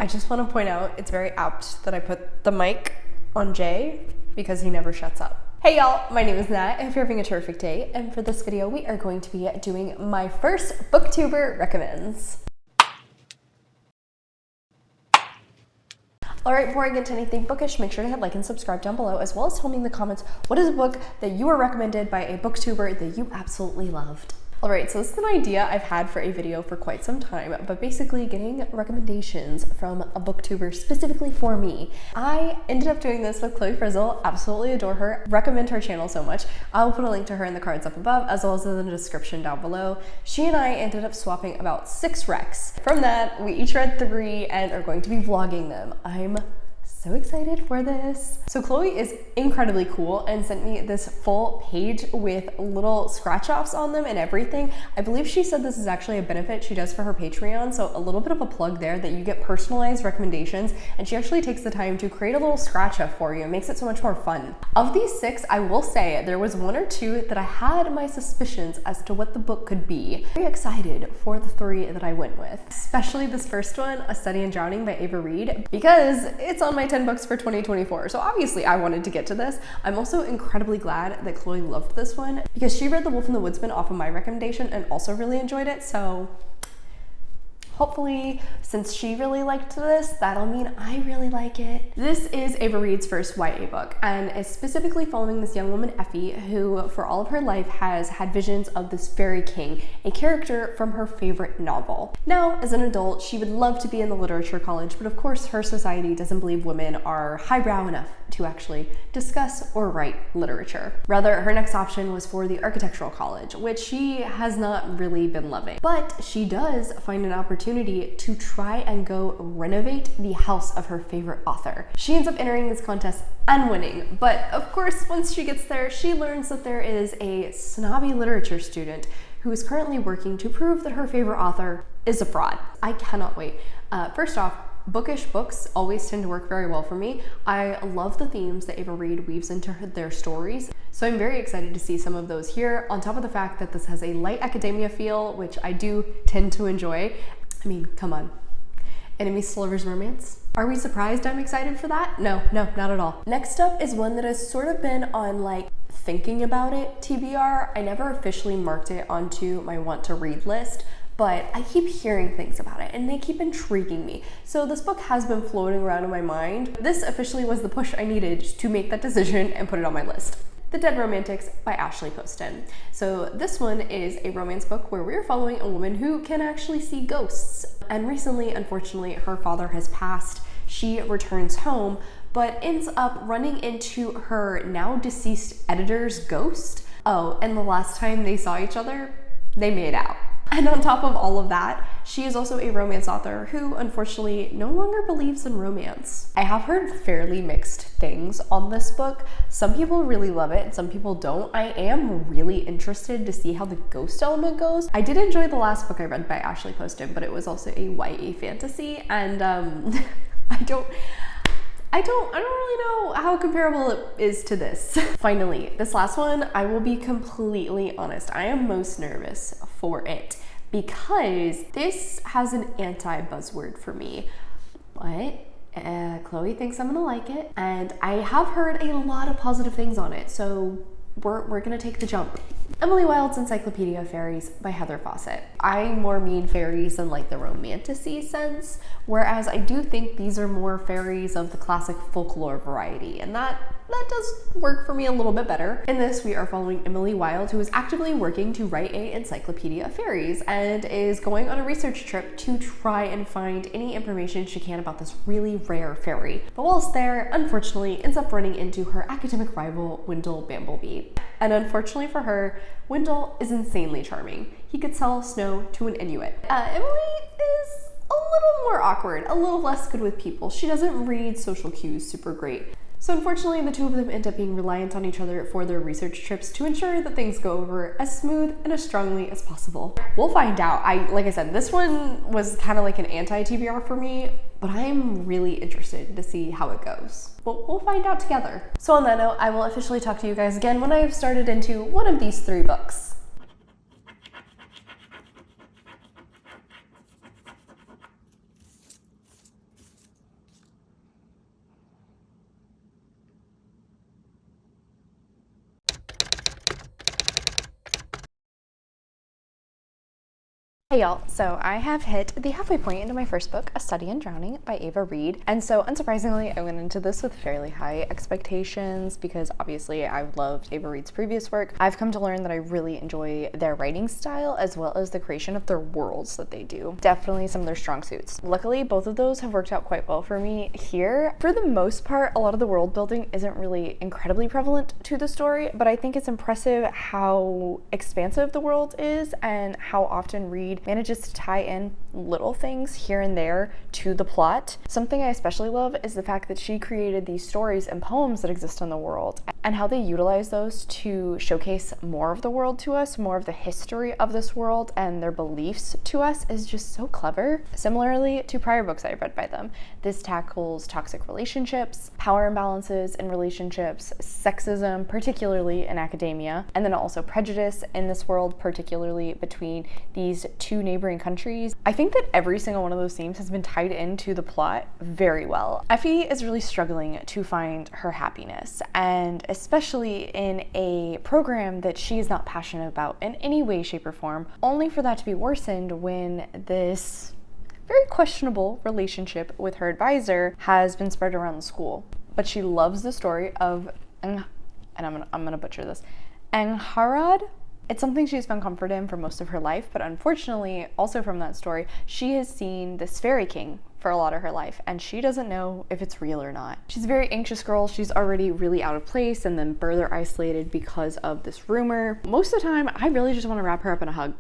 I just want to point out, it's very apt that I put the mic on Jay because he never shuts up. Hey y'all, my name is Nat. I hope you're having a terrific day, and for this video we are going to be doing my first Booktuber recommends. Alright, before I get into anything bookish, make sure to hit like and subscribe down below, as well as tell me in the comments what is a book that you were recommended by a booktuber that you absolutely loved. Alright, so this is an idea I've had for a video for quite some time, but basically getting recommendations from a booktuber specifically for me. I ended up doing this with 𝗖cie frizzle, absolutely adore her, recommend her channel so much. I'll put a link to her in the cards up above, as well as in the description down below. She and I ended up swapping about 6 recs. From that, we each read 3 and are going to be vlogging them. I'm so excited for this. So 𝗖cie is incredibly cool and sent me this full page with little scratch offs on them and everything. I believe she said this is actually a benefit she does for her Patreon, so a little bit of a plug there that you get personalized recommendations, and she actually takes the time to create a little scratch off for you. It makes it so much more fun. Of these 6, I will say there was 1 or 2 that I had my suspicions as to what the book could be. Very excited for the 3 that I went with, especially this first one, A Study in Drowning by Reid, because it's on my 10 books for 2024. So obviously I wanted to get to this. I'm also incredibly glad that 𝗖cie loved this one because she read The Wolf and the Woodsman off of my recommendation and also really enjoyed it. So hopefully, since she really liked this, that'll mean I really like it. This is Reid's first YA book, and is specifically following this young woman, Effie, who for all of her life has had visions of this fairy king, a character from her favorite novel. Now, as an adult, she would love to be in the literature college, but of course her society doesn't believe women are highbrow enough to actually discuss or write literature. Rather, her next option was for the architectural college, which she has not really been loving. But she does find an opportunity to try and go renovate the house of her favorite author. She ends up entering this contest and winning, but of course once she gets there, she learns that there is a snobby literature student who is currently working to prove that her favorite author is a fraud. I cannot wait. First off, bookish books always tend to work very well for me. I love the themes that Reid weaves into their stories, so I'm very excited to see some of those here, on top of the fact that this has a light academia feel, which I do tend to enjoy. I mean, come on. Enemies to lovers romance? Are we surprised I'm excited for that? No, not at all. Next up is one that has sort of been on like thinking about it TBR. I never officially marked it onto my want to read list, but I keep hearing things about it and they keep intriguing me. So this book has been floating around in my mind. This officially was the push I needed to make that decision and put it on my list. The Dead Romantics by Ashley Poston. So this one is a romance book where we're following a woman who can actually see ghosts. And recently, unfortunately, her father has passed. She returns home, but ends up running into her now deceased editor's ghost. Oh, and the last time they saw each other, they made out. And on top of all of that, she is also a romance author who unfortunately no longer believes in romance. I have heard fairly mixed things on this book. Some people really love it and some people don't. I am really interested to see how the ghost element goes. I did enjoy the last book I read by Ashley Poston, but it was also a YA fantasy, and I don't really know how comparable it is to this. Finally, this last one, I will be completely honest, I am most nervous for it because this has an anti-buzzword for me. What? 𝗖cie thinks I'm gonna like it, and I have heard a lot of positive things on it, so we're gonna take the jump. Emily Wilde's Encyclopedia of Faeries by Fawcett. I more mean fairies in like the romantic-y sense, whereas I do think these are more fairies of the classic folklore variety, and that does work for me a little bit better. In this, we are following Emily Wilde, who is actively working to write an Encyclopedia of Faeries and is going on a research trip to try and find any information she can about this really rare fairy. But whilst there, unfortunately, ends up running into her academic rival, Wendell Bamblebee. And unfortunately for her, Wendell is insanely charming. He could sell snow to an Inuit. Emily is a little more awkward, a little less good with people. She doesn't read social cues super great. So unfortunately, the two of them end up being reliant on each other for their research trips to ensure that things go over as smooth and as strongly as possible. We'll find out. Like I said, this one was kind of like an anti-TBR for me, but I'm really interested to see how it goes. But we'll find out together. So on that note, I will officially talk to you guys again when I've started into one of these 3 books. Hey y'all, so I have hit the halfway point into my first book, A Study in Drowning by Ava Reid. And so unsurprisingly, I went into this with fairly high expectations because obviously I've loved Ava Reid's previous work. I've come to learn that I really enjoy their writing style as well as the creation of their worlds that they do. Definitely some of their strong suits. Luckily, both of those have worked out quite well for me here. For the most part, a lot of the world building isn't really incredibly prevalent to the story, but I think it's impressive how expansive the world is and how often Reid manages to tie in little things here and there to the plot. Something I especially love is the fact that she created these stories and poems that exist in the world and how they utilize those to showcase more of the world to us, more of the history of this world and their beliefs to us is just so clever. Similarly to prior books I've read by them, this tackles toxic relationships, power imbalances in relationships, sexism, particularly in academia, and then also prejudice in this world, particularly between these two neighboring countries. I think that every single one of those themes has been tied into the plot very well. 𝗖cie is really struggling to find her happiness, and especially in a program that she is not passionate about in any way, shape, or form, only for that to be worsened when this very questionable relationship with her advisor has been spread around the school. But she loves the story of, and I'm gonna butcher this, 𝗖cie. It's something she's found comfort in for most of her life, but unfortunately, also from that story, she has seen this fairy king for a lot of her life, and she doesn't know if it's real or not. She's a very anxious girl. She's already really out of place and then further isolated because of this rumor. Most of the time, I really just want to wrap her up in a hug.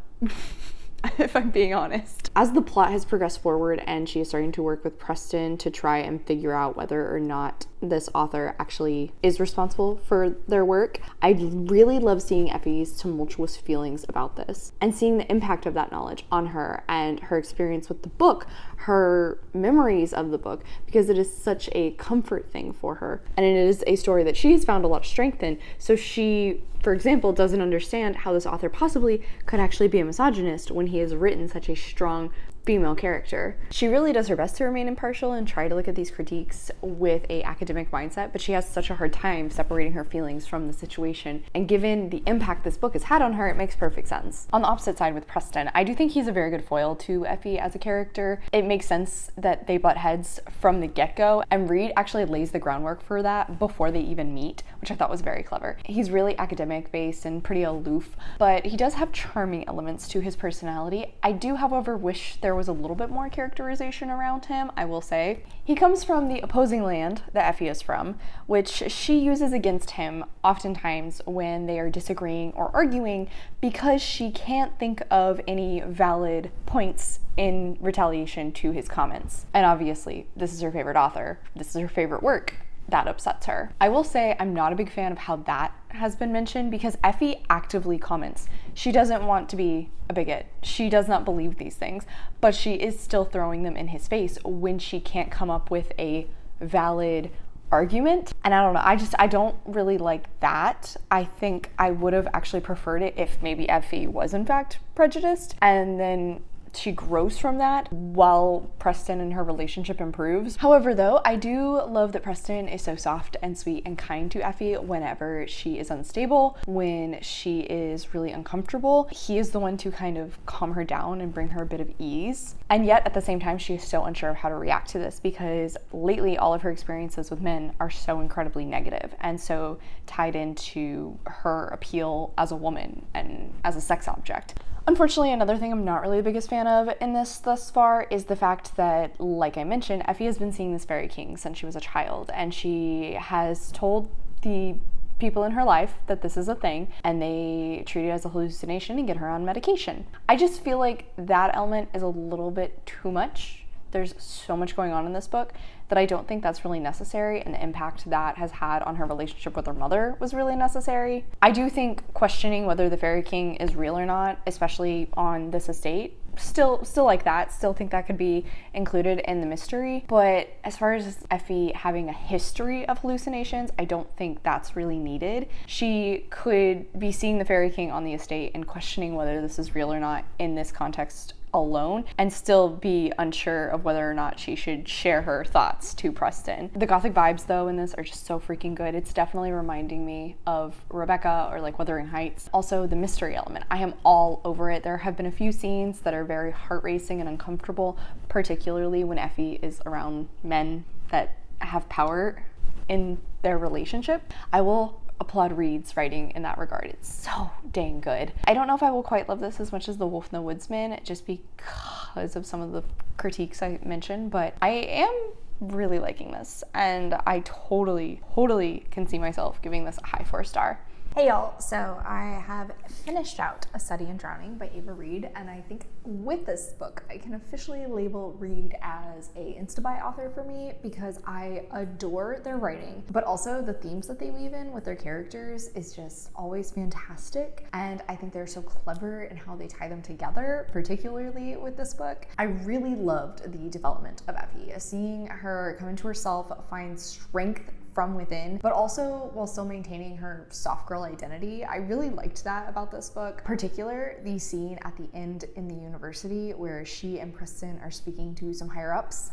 If I'm being honest. As the plot has progressed forward and she is starting to work with Poston to try and figure out whether or not this author actually is responsible for their work, I really love seeing Effie's tumultuous feelings about this and seeing the impact of that knowledge on her and her experience with the book, her memories of the book, because it is such a comfort thing for her. And it is a story that she has found a lot of strength in. So she, for example, doesn't understand how this author possibly could actually be a misogynist when he has written such a strong female character. She really does her best to remain impartial and try to look at these critiques with a academic mindset, but she has such a hard time separating her feelings from the situation. And given the impact this book has had on her, it makes perfect sense. On the opposite side with Poston, I do think he's a very good foil to 𝗖cie as a character. It makes sense that they butt heads from the get-go, and Reid actually lays the groundwork for that before they even meet, which I thought was very clever. He's really academic based and pretty aloof, but he does have charming elements to his personality. I do, however, wish there was a little bit more characterization around him, I will say. He comes from the opposing land that 𝗖cie is from, which she uses against him oftentimes when they are disagreeing or arguing because she can't think of any valid points in retaliation to his comments. And obviously, this is her favorite author. This is her favorite work. That upsets her. I will say I'm not a big fan of how that has been mentioned because 𝗖cie actively comments. She doesn't want to be a bigot. She does not believe these things, but she is still throwing them in his face when she can't come up with a valid argument. And I don't know, I don't really like that. I think I would have actually preferred it if maybe 𝗖cie was in fact prejudiced and then she grows from that while Poston and her relationship improves. However, though, I do love that Poston is so soft and sweet and kind to 𝗖cie whenever she is unstable, when she is really uncomfortable. He is the one to kind of calm her down and bring her a bit of ease. And yet, at the same time, she is so unsure of how to react to this because lately all of her experiences with men are so incredibly negative and so tied into her appeal as a woman and as a sex object. Unfortunately, another thing I'm not really the biggest fan of in this thus far is the fact that, like I mentioned, 𝗖cie has been seeing this fairy king since she was a child, and she has told the people in her life that this is a thing, and they treat it as a hallucination and get her on medication. I just feel like that element is a little bit too much. There's so much going on in this book that I don't think that's really necessary, and the impact that has had on her relationship with her mother was really necessary. I do think questioning whether the fairy king is real or not, especially on this estate, still like that, still think that could be included in the mystery. But as far as 𝗖cie having a history of hallucinations, I don't think that's really needed. She could be seeing the fairy king on the estate and questioning whether this is real or not in this context alone and still be unsure of whether or not she should share her thoughts to Poston. The gothic vibes though in this are just so freaking good. It's definitely reminding me of Rebecca or like Wuthering Heights. Also the mystery element, I am all over it. There have been a few scenes that are very heart-racing and uncomfortable, particularly when Effie is around men that have power in their relationship. I will applaud Reid's writing in that regard. It's so dang good. I don't know if I will quite love this as much as The Wolf and the Woodsman, just because of some of the critiques I mentioned, but I am really liking this, and I totally can see myself giving this a high 4-star. Hey y'all, so I have finished out 𝗖cie his𝘁 𝗰𝘁 by Ava Reid, and I think with this book I can officially label Reid as a insta-buy author for me because I adore their writing, but also the themes that they weave in with their characters is just always fantastic, and I think they're so clever in how they tie them together, particularly with this book. I really loved the development of Effie, seeing her come into herself, find strength from within, but also while still maintaining her soft girl identity. I really liked that about this book. Particular, the scene at the end in the university where she and Poston are speaking to some higher ups.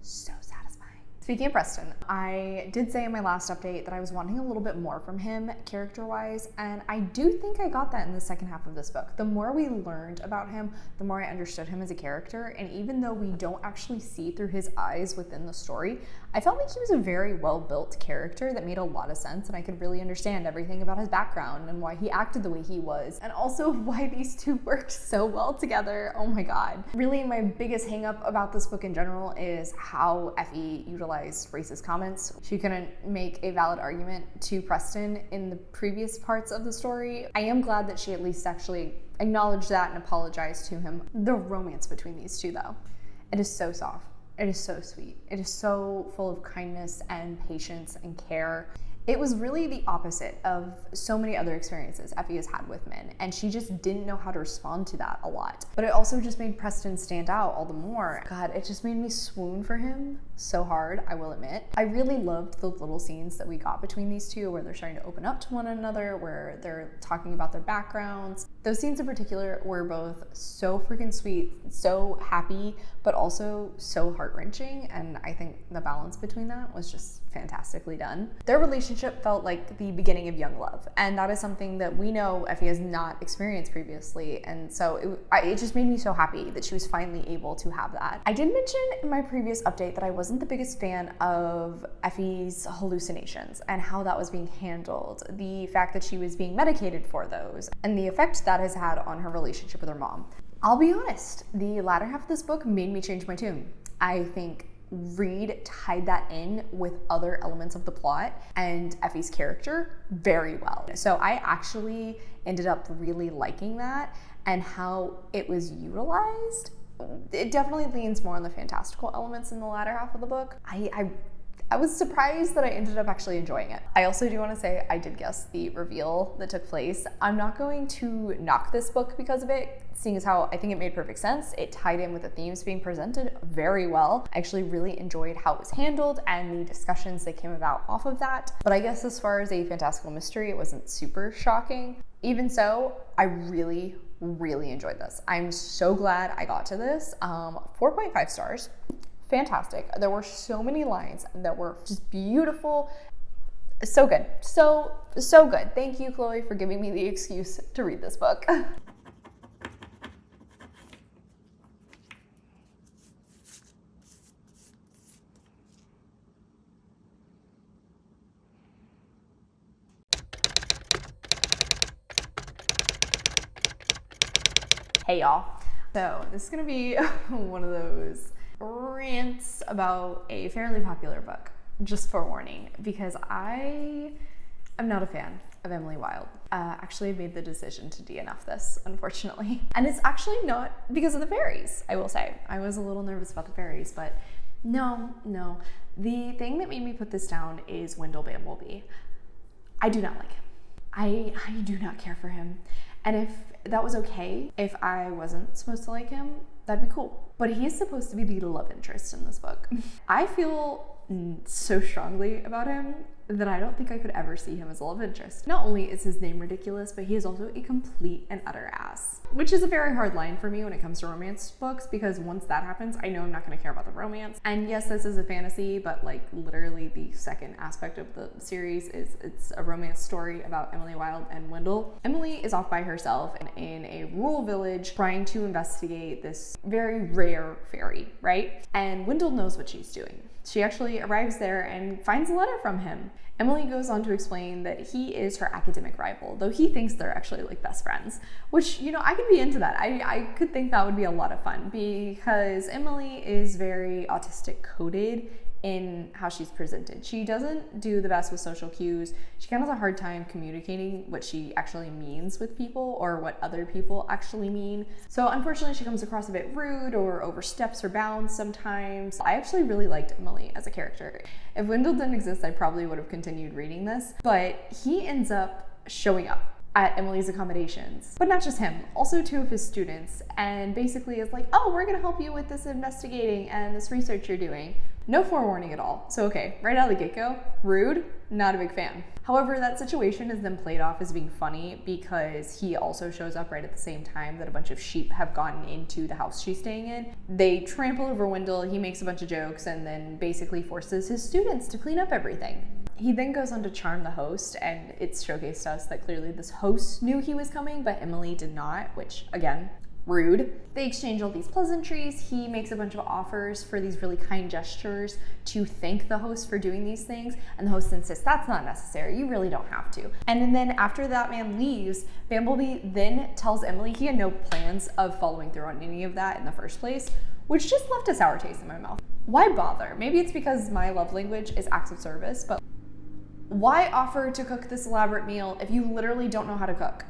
So satisfying. Speaking of Poston, I did say in my last update that I was wanting a little bit more from him character-wise, and I do think I got that in the second half of this book. The more we learned about him, the more I understood him as a character, and even though we don't actually see through his eyes within the story, I felt like he was a very well-built character that made a lot of sense, and I could really understand everything about his background and why he acted the way he was, and also why these two worked so well together. Oh my god. Really, my biggest hang-up about this book in general is how Effie utilized racist comments. She couldn't make a valid argument to Poston in the previous parts of the story. I am glad that she at least actually acknowledged that and apologized to him. The romance between these two though, it is so soft. It is so sweet. It is so full of kindness and patience and care. It was really the opposite of so many other experiences Effie has had with men, and she just didn't know how to respond to that a lot. But it also just made Poston stand out all the more. God, it just made me swoon for him so hard, I will admit. I really loved the little scenes that we got between these two where they're starting to open up to one another, where they're talking about their backgrounds. Those scenes in particular were both so freaking sweet, so happy, but also so heart-wrenching, and I think the balance between that was just fantastically done. Their relationship felt like the beginning of young love, and that is something that we know Effie has not experienced previously, and so it just made me so happy that she was finally able to have that. I did mention in my previous update that I wasn't the biggest fan of Effie's hallucinations and how that was being handled, the fact that she was being medicated for those, and the effect that has had on her relationship with her mom. I'll be honest, the latter half of this book made me change my tune. I think Reid tied that in with other elements of the plot and Effie's character very well. So I actually ended up really liking that and how it was utilized. It definitely leans more on the fantastical elements in the latter half of the book. I was surprised that I ended up actually enjoying it. I also do want to say I did guess the reveal that took place. I'm not going to knock this book because of it, seeing as how I think it made perfect sense. It tied in with the themes being presented very well. I actually really enjoyed how it was handled and the discussions that came about off of that. But I guess as far as a fantastical mystery, it wasn't super shocking. Even so, I really enjoyed this. I'm so glad I got to this. 4.5 stars. Fantastic. There were so many lines that were just beautiful. So good. So good. Thank you, Chloe, for giving me the excuse to read this book. Hey y'all. So this is gonna be one of those rants about a fairly popular book, just forewarning, because I am not a fan of Emily Wilde. Actually, I made the decision to DNF this, unfortunately. And it's actually not because of the Faeries, I will say. I was a little nervous about the Faeries, but no. The thing that made me put this down is Wendell Bumblebee. I do not like him. I do not care for him. And if that was okay, if I wasn't supposed to like him, that'd be cool. But he's supposed to be the love interest in this book. I feel so strongly about him that I don't think I could ever see him as a love interest. Not only is his name ridiculous, but he is also a complete and utter ass, which is a very hard line for me when it comes to romance books, because once that happens, I know I'm not going to care about the romance. And yes, this is a fantasy, but like literally the second aspect of the series is it's a romance story about Emily Wilde and Wendell. Emily is off by herself in a rural village trying to investigate this very rare fairy, right? And Wendell knows what she's doing. She actually arrives there and finds a letter from him. Emily goes on to explain that he is her academic rival, though he thinks they're actually like best friends, which, you know, I could be into that. I could think that would be a lot of fun, because Emily is very autistic coded in how she's presented. She doesn't do the best with social cues. She kind of has a hard time communicating what she actually means with people or what other people actually mean. So unfortunately, she comes across a bit rude or oversteps her bounds sometimes. I actually really liked Emily as a character. If Wendell didn't exist, I probably would have continued reading this, but he ends up showing up at Emily's accommodations. But not just him, also two of his students, and basically is like, oh, we're gonna help you with this investigating and this research you're doing. No forewarning at all. So okay, right out of the get-go, rude, not a big fan. However, that situation is then played off as being funny because he also shows up right at the same time that a bunch of sheep have gotten into the house she's staying in. They trample over Wendell, he makes a bunch of jokes, and then basically forces his students to clean up everything. He then goes on to charm the host, and it's showcased to us that clearly this host knew he was coming, but Emily did not, which again, rude. They exchange all these pleasantries. He makes a bunch of offers for these really kind gestures to thank the host for doing these things, and the host insists that's not necessary, you really don't have to. And then after that man leaves, Bumblebee then tells Emily he had no plans of following through on any of that in the first place, which just left a sour taste in my mouth. Why bother? Maybe it's because my love language is acts of service, but why offer to cook this elaborate meal if you literally don't know how to cook?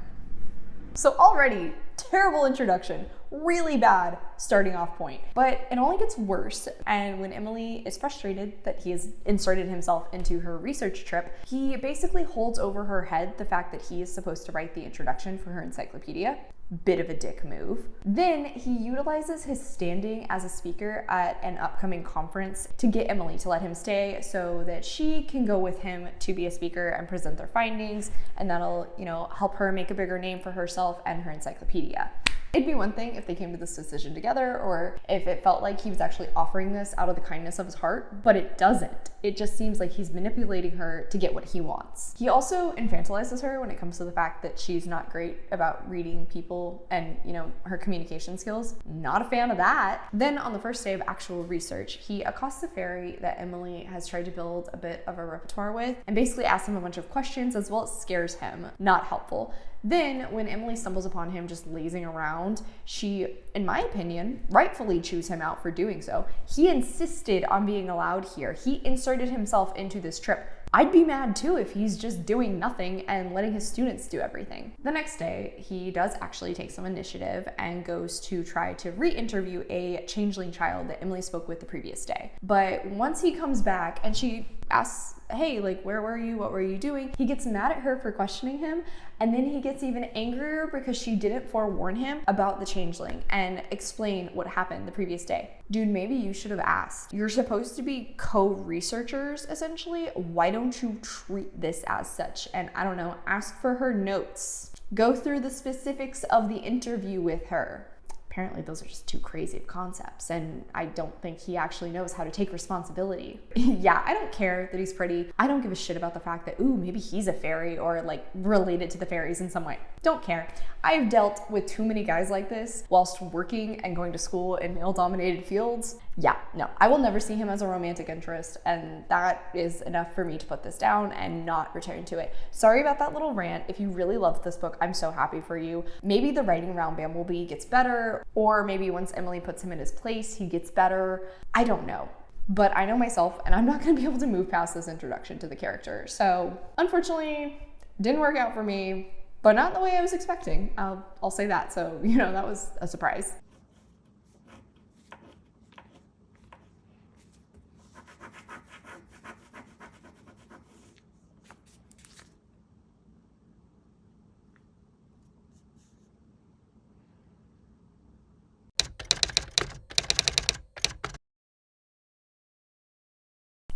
So already, terrible introduction, really bad starting off point. But it only gets worse, and when Emily is frustrated that he has inserted himself into her research trip, he basically holds over her head the fact that he is supposed to write the introduction for her encyclopedia. Bit of a dick move. Then he utilizes his standing as a speaker at an upcoming conference to get Emily to let him stay so that she can go with him to be a speaker and present their findings, and that'll, you know, help her make a bigger name for herself and her encyclopedia. It'd be one thing if they came to this decision together, or if it felt like he was actually offering this out of the kindness of his heart, but it doesn't. It just seems like he's manipulating her to get what he wants. He also infantilizes her when it comes to the fact that she's not great about reading people and, you know, her communication skills. Not a fan of that. Then on the first day of actual research, he accosts a fairy that Emily has tried to build a bit of a repertoire with, and basically asks him a bunch of questions as well as scares him. Not helpful. Then, when Emily stumbles upon him just lazing around, she, in my opinion, rightfully chews him out for doing so. He insisted on being allowed here. He inserted himself into this trip. I'd be mad too if he's just doing nothing and letting his students do everything. The next day, he does actually take some initiative and goes to try to re-interview a changeling child that Emily spoke with the previous day. But once he comes back and she asks, hey, like, where were you? What were you doing? He gets mad at her for questioning him, and then he gets even angrier because she didn't forewarn him about the changeling and explain what happened the previous day. Dude, maybe you should have asked. You're supposed to be co-researchers, essentially. Why don't you treat this as such? And I don't know, ask for her notes. Go through the specifics of the interview with her. Apparently those are just too crazy of concepts, and I don't think he actually knows how to take responsibility. Yeah, I don't care that he's pretty. I don't give a shit about the fact that, ooh, maybe he's a fairy or like related to the fairies in some way. Don't care. I've dealt with too many guys like this whilst working and going to school in male-dominated fields. Yeah, no, I will never see him as a romantic interest, and that is enough for me to put this down and not return to it. Sorry about that little rant. If you really loved this book, I'm so happy for you. Maybe the writing around Bumblebee gets better, or maybe once Emily puts him in his place, he gets better. I don't know. But I know myself, and I'm not going to be able to move past this introduction to the character. So, unfortunately, didn't work out for me, but not in the way I was expecting. I'll say that. So, you know, that was a surprise.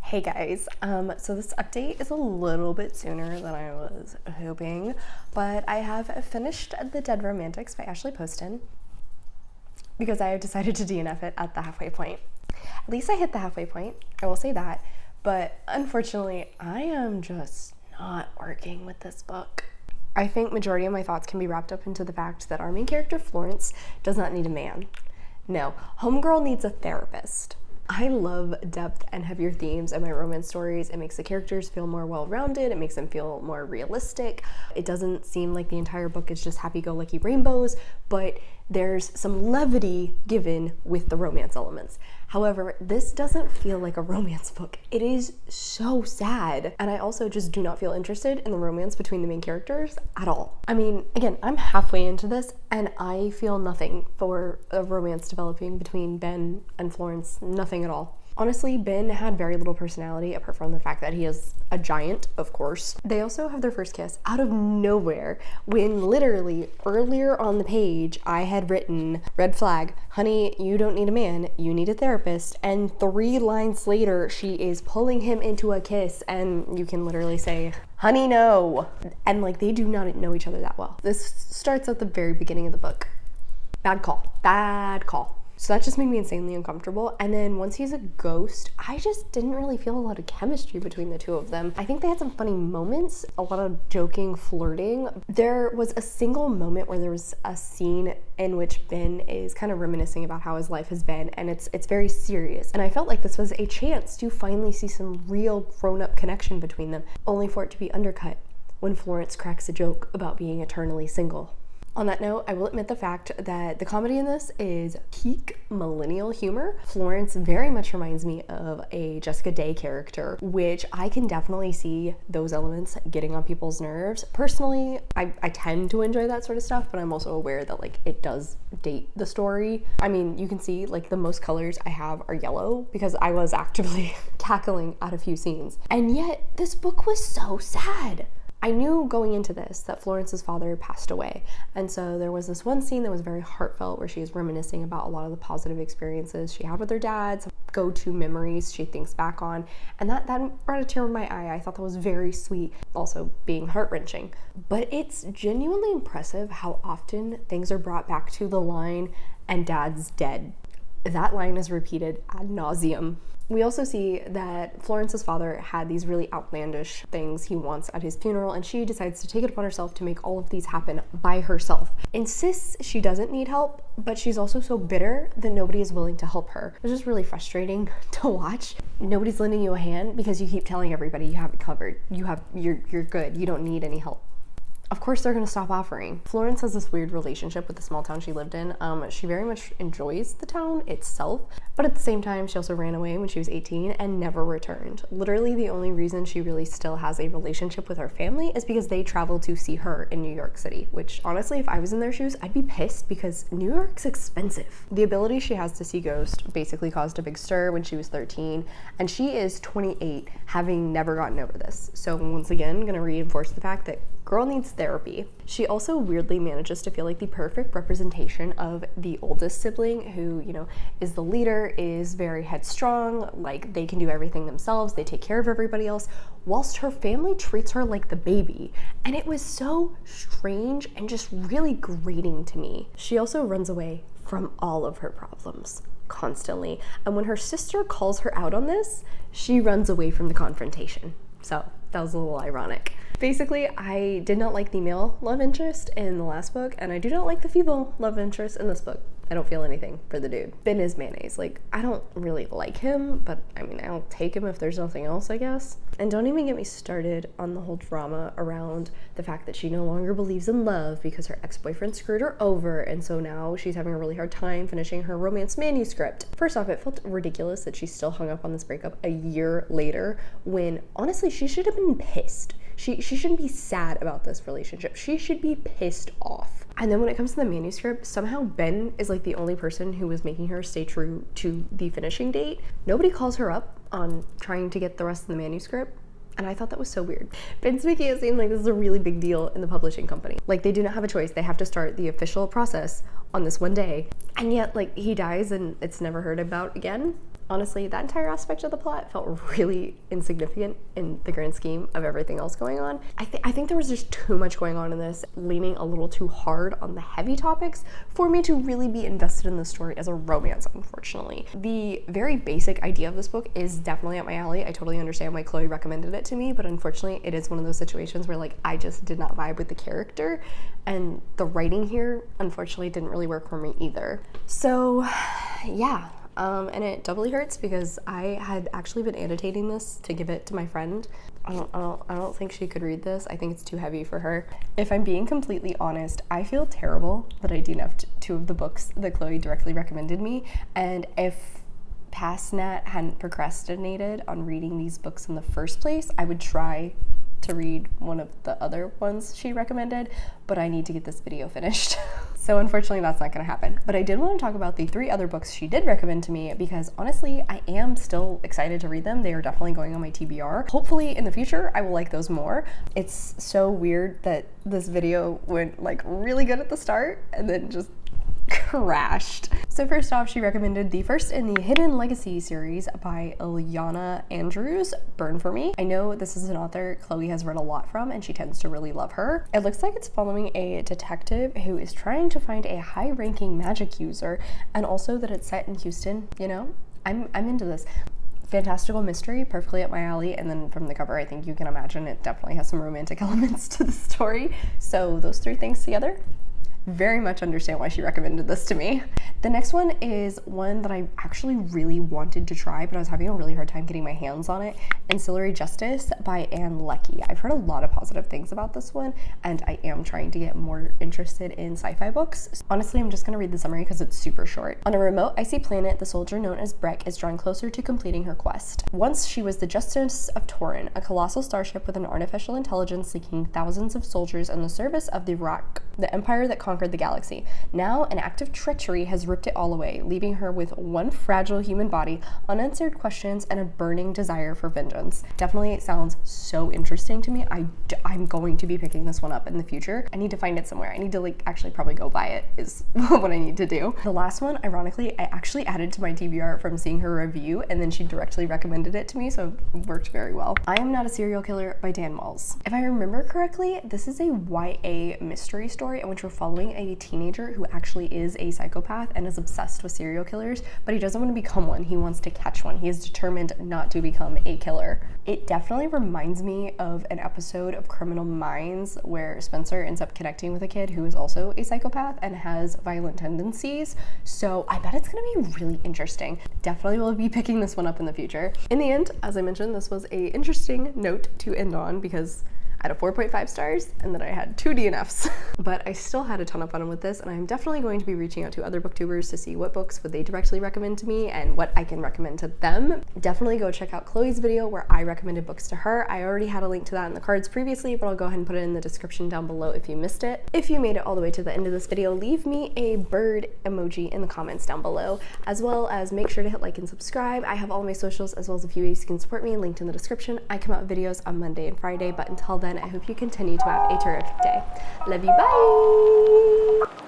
Hey guys, so this update is a little bit sooner than I was hoping, but I have finished The Dead Romantics by Ashley Poston because I have decided to DNF it at the halfway point. At least I hit the halfway point, I will say that, but unfortunately I am just not working with this book. I think majority of my thoughts can be wrapped up into the fact that our main character Florence does not need a man. No, homegirl needs a therapist. I love depth and heavier themes in my romance stories. It makes the characters feel more well-rounded. It makes them feel more realistic. It doesn't seem like the entire book is just happy-go-lucky rainbows, but there's some levity given with the romance elements. However, this doesn't feel like a romance book. It is so sad. And I also just do not feel interested in the romance between the main characters at all. I mean, again, I'm halfway into this and I feel nothing for a romance developing between Ben and Florence, nothing at all. Honestly, Ben had very little personality apart from the fact that he is a giant, of course. They also have their first kiss out of nowhere when literally earlier on the page I had written, red flag, honey, you don't need a man, you need a therapist, and 3 lines later she is pulling him into a kiss and you can literally say, honey, no. And like they do not know each other that well. This starts at the very beginning of the book. Bad call, bad call. So that just made me insanely uncomfortable. And then once he's a ghost, I just didn't really feel a lot of chemistry between the two of them. I think they had some funny moments, a lot of joking, flirting. There was a single moment where there was a scene in which Ben is kind of reminiscing about how his life has been, and it's very serious. And I felt like this was a chance to finally see some real grown-up connection between them, only for it to be undercut when Florence cracks a joke about being eternally single. On that note, I will admit the fact that the comedy in this is peak millennial humor. Florence very much reminds me of a Jessica Day character, which I can definitely see those elements getting on people's nerves. Personally, I tend to enjoy that sort of stuff, but I'm also aware that like it does date the story. I mean, you can see like the most colors I have are yellow because I was actively cackling at a few scenes. And yet this book was so sad. I knew going into this that Florence's father passed away, and so there was this one scene that was very heartfelt where she is reminiscing about a lot of the positive experiences she had with her dad, some go-to memories she thinks back on, and that brought a tear in my eye. I thought that was very sweet, also being heart-wrenching. But it's genuinely impressive how often things are brought back to the line, and dad's dead. That line is repeated ad nauseum. We also see that Florence's father had these really outlandish things he wants at his funeral, and she decides to take it upon herself to make all of these happen by herself. Insists she doesn't need help, but she's also so bitter that nobody is willing to help her. It's just really frustrating to watch. Nobody's lending you a hand because you keep telling everybody you have it covered. You're good. You don't need any help. Of course they're gonna stop offering. Florence has this weird relationship with the small town she lived in. She very much enjoys the town itself, but at the same time, she also ran away when she was 18 and never returned. Literally the only reason she really still has a relationship with her family is because they travel to see her in New York City, which honestly, if I was in their shoes, I'd be pissed because New York's expensive. The ability she has to see ghosts basically caused a big stir when she was 13, and she is 28, having never gotten over this. So once again, gonna reinforce the fact that girl needs therapy. She also weirdly manages to feel like the perfect representation of the oldest sibling who, you know, is the leader, is very headstrong, like they can do everything themselves, they take care of everybody else, whilst her family treats her like the baby. And it was so strange and just really grating to me. She also runs away from all of her problems constantly. And when her sister calls her out on this, she runs away from the confrontation. So that was a little ironic. Basically, I did not like the male love interest in the last book, and I do not like the female love interest in this book. I don't feel anything for the dude. Ben is Mayonnaise. Like, I don't really like him, but I mean, I'll take him if there's nothing else, I guess. And don't even get me started on the whole drama around the fact that she no longer believes in love because her ex-boyfriend screwed her over, and so now she's having a really hard time finishing her romance manuscript. First off, it felt ridiculous that she still hung up on this breakup a year later when, honestly, she should have been pissed. She shouldn't be sad about this relationship. She should be pissed off. And then when it comes to the manuscript, somehow Ben is like the only person who was making her stay true to the finishing date. Nobody calls her up on trying to get the rest of the manuscript. And I thought that was so weird. Ben's making it seem like this is a really big deal in the publishing company. Like, they do not have a choice. They have to start the official process on this one day. And yet, like, he dies and it's never heard about again. Honestly, that entire aspect of the plot felt really insignificant in the grand scheme of everything else going on. I think there was just too much going on in this, leaning a little too hard on the heavy topics for me to really be invested in the story as a romance, unfortunately. The very basic idea of this book is definitely up my alley. I totally understand why Chloe recommended it to me, but unfortunately it is one of those situations where like I just did not vibe with the character, and the writing here unfortunately didn't really work for me either. So yeah. And it doubly hurts because I had actually been annotating this to give it to my friend. I don't think she could read this. I think it's too heavy for her. If I'm being completely honest, I feel terrible that I DNF'd 2 of the books that Chloe directly recommended me. And if past Nat hadn't procrastinated on reading these books in the first place, I would try to read one of the other ones she recommended, but I need to get this video finished. So unfortunately that's not gonna happen. But I did want to talk about the 3 other books she did recommend to me because honestly, I am still excited to read them. They are definitely going on my TBR. Hopefully in the future, I will like those more. It's so weird that this video went like really good at the start and then just crashed. So first off, she recommended the first in the Hidden Legacy series by Ileana Andrews, Burn For Me. I know this is an author Chloe has read a lot from and she tends to really love her. It looks like it's following a detective who is trying to find a high-ranking magic user, and also that it's set in Houston. You know, I'm into this. Fantastical mystery, perfectly up my alley, and then from the cover I think you can imagine it definitely has some romantic elements to the story. So those 3 things together, very much understand why she recommended this to me. The next one is one that I actually really wanted to try, but I was having a really hard time getting my hands on it. Ancillary Justice by Ann Leckie. I've heard a lot of positive things about this one, and I am trying to get more interested in sci-fi books. Honestly, I'm just gonna read the summary because it's super short. On a remote, icy planet, the soldier known as Breck is drawing closer to completing her quest. Once she was the Justice of Torin, a colossal starship with an artificial intelligence seeking thousands of soldiers in the service of the Rock, the empire that conquered the galaxy. Now, an act of treachery has ripped it all away, leaving her with one fragile human body, unanswered questions, and a burning desire for vengeance. Definitely sounds so interesting to me. I'm going to be picking this one up in the future. I need to find it somewhere. I need to like actually probably go buy it is what I need to do. The last one, ironically, I actually added to my TBR from seeing her review, and then she directly recommended it to me, so it worked very well. I Am Not a Serial Killer by Dan Malls. If I remember correctly, this is a YA mystery story in which we're following a teenager who actually is a psychopath and is obsessed with serial killers, but he doesn't want to become one. He wants to catch one. He is determined not to become a killer. It definitely reminds me of an episode of Criminal Minds where Spencer ends up connecting with a kid who is also a psychopath and has violent tendencies. So I bet it's gonna be really interesting. Definitely will be picking this one up in the future. In the end, as I mentioned, this was a interesting note to end on because I had a 4.5 stars and then I had 2 DNFs. But I still had a ton of fun with this, and I'm definitely going to be reaching out to other booktubers to see what books would they directly recommend to me and what I can recommend to them. Definitely go check out Chloe's video where I recommended books to her. I already had a link to that in the cards previously, but I'll go ahead and put it in the description down below if you missed it. If you made it all the way to the end of this video, leave me a bird emoji in the comments down below, as well as make sure to hit like and subscribe. I have all my socials as well as a few ways you can support me linked in the description. I come out with videos on Monday and Friday, but until then, I hope you continue to have a terrific day. Love you, bye!